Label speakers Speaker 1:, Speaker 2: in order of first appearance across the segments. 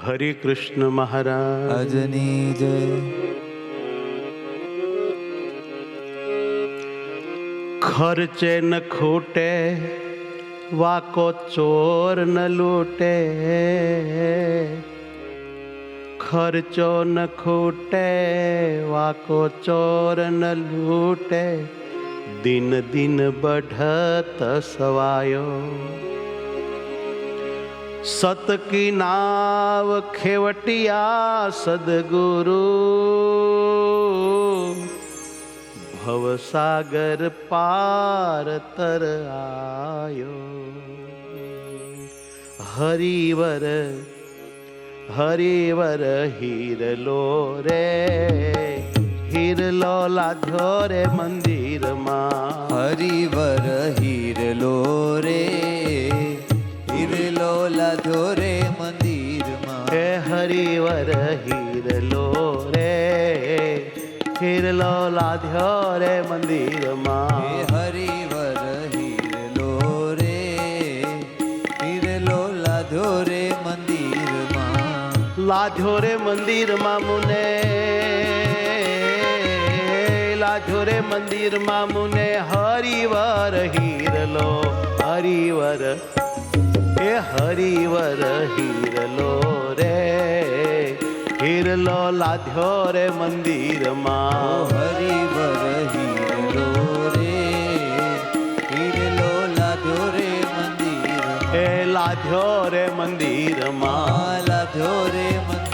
Speaker 1: હરે કૃષ્ણ મહારાજની
Speaker 2: જય.
Speaker 1: ખર્ચે ન ખૂટે વાકો ચોર ન લૂટે, ખર્ચો ન ખૂટે વાકો ચોર ન લૂટે, દિન દિન બઢત સવાયો. સત કી નાવ ખેવટિયા સદગુરુ, ભવસાગર પાર તર આયો. હરિવર હરિવર હીરલો રે, હીરલો લાધ્યો રે મંદિરમાં.
Speaker 2: હરિવર હીરલો રે, હીરલો લાધો રે મંદિરમાં.
Speaker 1: હે હરિવર હીરલો રે, હીરલો લાધ્યો રે મંદિરમાં.
Speaker 2: હે હરિવર હીરલો રે, હીરલો લાધો રે મંદિરમાં.
Speaker 1: લાધ્યો રે મંદિરમાં મુને, લાધ્યો રે મંદિરમાં મુને. હરિવર હીરલો, હરિવર એ હરિવર હીરલો રે, હીરલો લાધ્યો રે મંદિરમાં.
Speaker 2: હરિવર હીરલો રે, હીરલો લાધો રે મંદિરમાં.
Speaker 1: એ લાધ્યો રે મંદિરમાં.
Speaker 2: લાધો રે મંદિરમાં.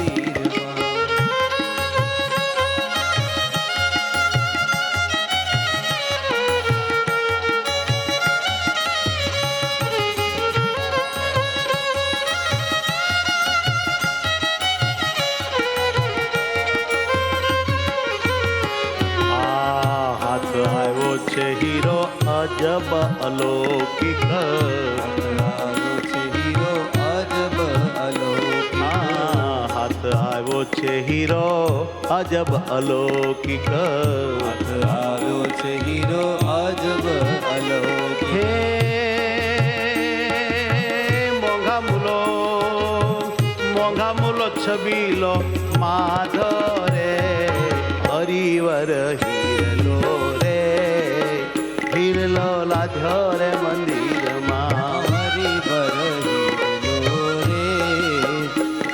Speaker 1: આવ્યો છે હીરો અજબ અલૌકિક,
Speaker 2: આવ્યો છે હીરો અજબ અલૌકિક.
Speaker 1: હાથ આવ્યો છે હીરો અજબ અલૌકિક.
Speaker 2: હાથ આવ્યો છે હીરો અજબ અલૌકિક.
Speaker 1: હે મોંઘા મૂલો, મોંઘા મૂલો છબીલો માધો રે. હરિવર હીરલો રે, હીરલો લાધ્યો રે મંદિરમાં.
Speaker 2: હરિવર હીરલો રે,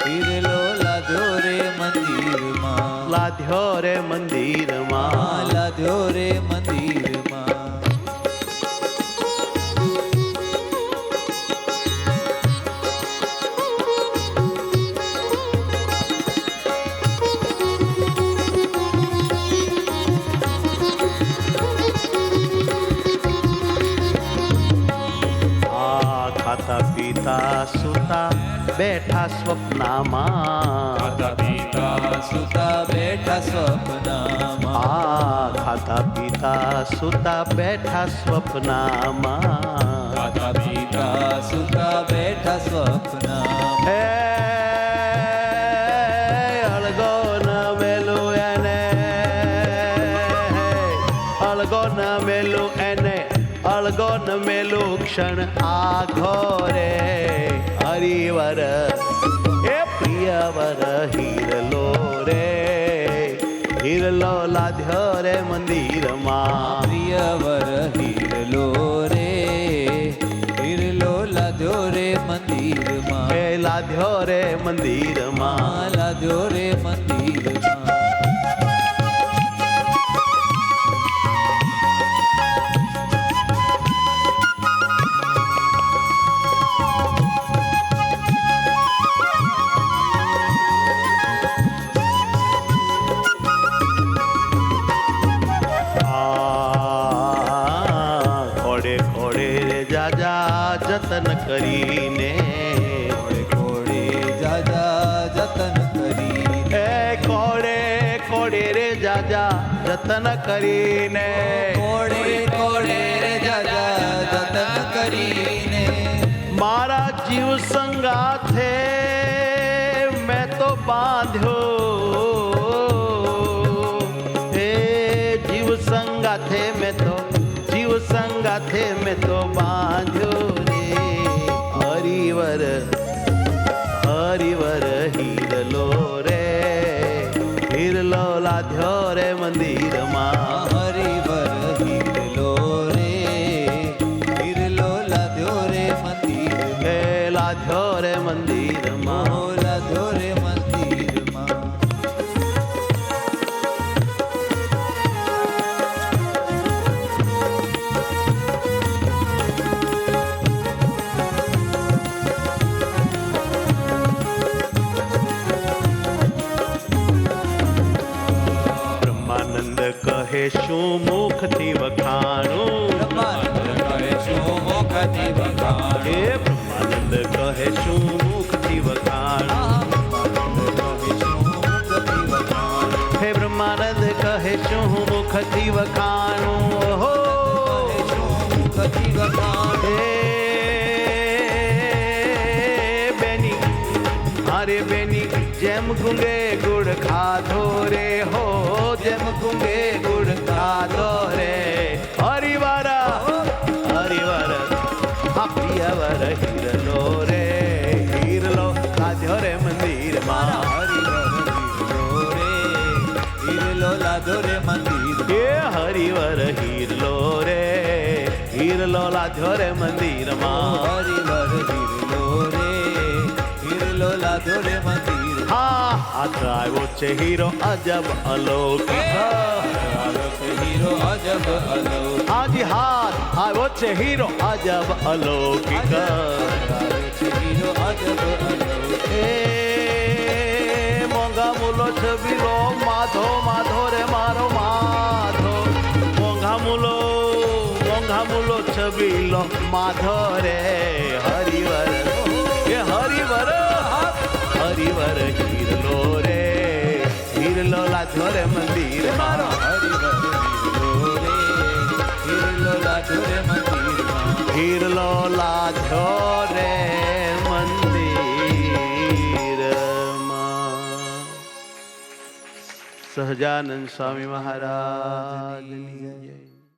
Speaker 2: હીરલો લાધો રે મંદિરમાં.
Speaker 1: લાધ્યો રે મંદિરમાં.
Speaker 2: લાધો રે મંદિરમાં.
Speaker 1: ખાતા પીતા સુતા બેઠા સ્વપ્નમાં.
Speaker 2: ખાતા પીતા સુતા બેઠા સ્વપ્નમાં.
Speaker 1: ખાતા પીતા સુતા બેઠા સ્વપ્નમાં.
Speaker 2: ખાતા પીતા સુતા બેઠા સ્વપ્નમાં.
Speaker 1: હે અળગો ન મેલું એને, અળગો ન મેલું એને, અળગો ન મેલું ક્ષણ આઘો રે. હરિવર એ પ્રિયવર હીરલો રે, હીરલો લાધ્યો રે મંદિરમાં.
Speaker 2: પ્રિયવર હીરલો રે, હીરલો લાધો રે મંદિરમાં.
Speaker 1: એ લાધ્યો રે મંદિરમાં.
Speaker 2: લાધો રે મંદિરમાં.
Speaker 1: જતન કરીને,
Speaker 2: કોડે કોડે જાજા જતન કરીને.
Speaker 1: એ કોડે કોડે રે જાજા જતન કરીને.
Speaker 2: કોડે કોડે રે જાજા જતન કરીને.
Speaker 1: મારા જીવ સંગાથે મેં તો બાંધ્યો, હે જીવ સંગાથે મેં તો, જીવ સંગાથે મેં તો બાંધ્યો રે. હરિવર હરિવર હીરલો રે હીરલો લાધ્યો રે મંદિરમાં
Speaker 2: હરિવર હીરલો રે હીરલો લાદ્યો રે મંદિર
Speaker 1: હે લાધ્યો રે મંદિરમાં
Speaker 2: લાદ્યો રે મંદિરમાં
Speaker 1: બ્રહ્માનંદ કહે શું મુખથી વખાણું
Speaker 2: બ્રહ્માંડ કહે શું મુખથી વખાણ
Speaker 1: હે બ્રહ્માનંદ કહે શું મુખથી વખાણું હે બ્રહ્માનંદ કહે શું મુખથી વખાણું ઓહો હે બેની અરે બેની જેમ ગુંગે ગુડ ખાધો રે હો જેમ ગુંગે ગુડ ખાધો રે હરિવારા આ પિયાવર હીરલો રે હીરલો ખાધ્યો રે મંદિરમાં
Speaker 2: હીરલો લાદ્યો રે મંદિર
Speaker 1: એ હરિવર હીરલો રે હીરલો લાધ્યો રે મંદિરમાં
Speaker 2: હરિવર હીરલો રે હીરલો લાદ્યો રે મંદિર
Speaker 1: હા હાથ આવ્યો છે હીરો અજબ અલૌકિક
Speaker 2: હીરો અજબ અલો
Speaker 1: હાજી હાથ આવ્યો છે હીરો અજબ અલૌકિક
Speaker 2: હીરો અજબ અલો
Speaker 1: એ મોંઘા મૂલો છબીલો માધો માધો રે મારો માધો મોંઘા મૂલો છબીલો માધો રે હરિવર એ હરિવર હરિવર હીરલો રે હીરલો લાધ્યો રે મંદિર મારો
Speaker 2: હરિવર હીરલો રે હીરલો લાદ્યો રે મંદિરમાં
Speaker 1: હીરલો લાધ્યો રે મંદિરમાં સહજાનંદ સ્વામી મહારાજની જય